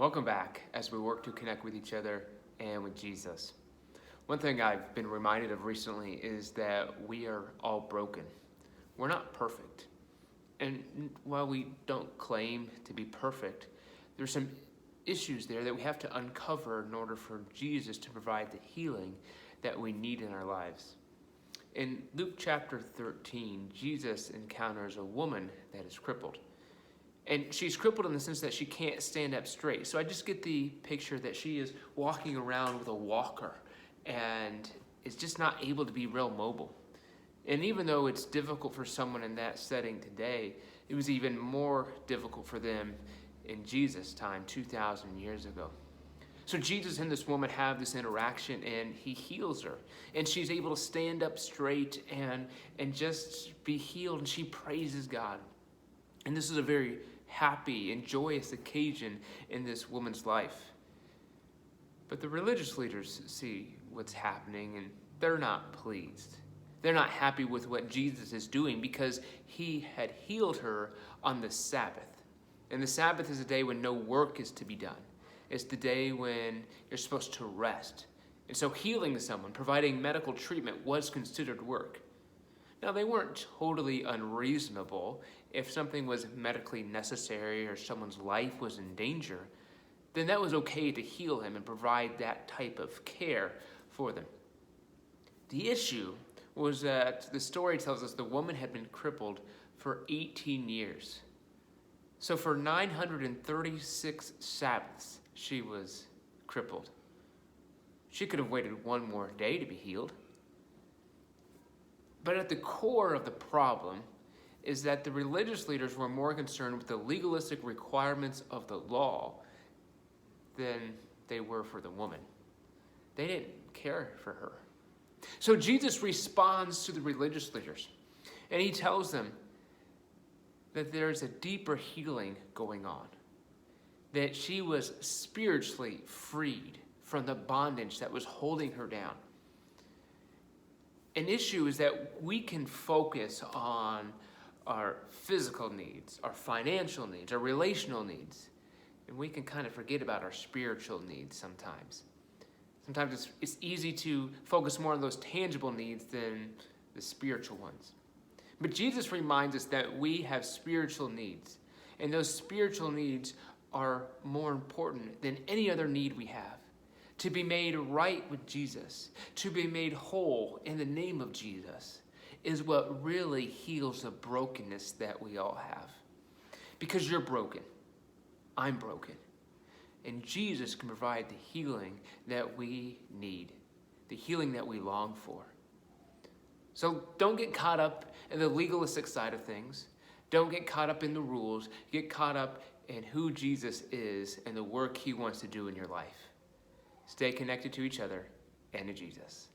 Welcome back as we work to connect with each other and with Jesus. One thing I've been reminded of recently is that we are all broken. We're not perfect. And while we don't claim to be perfect, there's some issues there that we have to uncover in order for Jesus to provide the healing that we need in our lives. In Luke chapter 13, Jesus encounters a woman that is crippled. And she's crippled in the sense that she can't stand up straight. So I just get the picture that she is walking around with a walker and is just not able to be real mobile. And even though it's difficult for someone in that setting today, it was even more difficult for them in Jesus' time, 2,000 years ago. So Jesus and this woman have this interaction, and he heals her. And she's able to stand up straight and just be healed, and she praises God. And this is a very happy and joyous occasion in this woman's life. But the religious leaders see what's happening, and they're not pleased. They're not happy with what Jesus is doing because he had healed her on the Sabbath. And the Sabbath is a day when no work is to be done. It's the day when you're supposed to rest. And so healing someone, providing medical treatment was considered work. Now, they weren't totally unreasonable. If something was medically necessary or someone's life was in danger, then that was okay to heal him and provide that type of care for them. The issue was that the story tells us the woman had been crippled for 18 years. So for 936 Sabbaths, she was crippled. She could have waited one more day to be healed. But at the core of the problem is that the religious leaders were more concerned with the legalistic requirements of the law than they were for the woman. They didn't care for her. So Jesus responds to the religious leaders, and he tells them that there's a deeper healing going on, that she was spiritually freed from the bondage that was holding her down. An issue is that we can focus on our physical needs, our financial needs, our relational needs, and we can kind of forget about our spiritual needs sometimes. Sometimes it's easy to focus more on those tangible needs than the spiritual ones. But Jesus reminds us that we have spiritual needs, and those spiritual needs are more important than any other need we have. To be made right with Jesus, to be made whole in the name of Jesus, is what really heals the brokenness that we all have. Because you're broken, I'm broken, and Jesus can provide the healing that we need, the healing that we long for. So don't get caught up in the legalistic side of things. Don't get caught up in the rules. Get caught up in who Jesus is and the work he wants to do in your life. Stay connected to each other and to Jesus.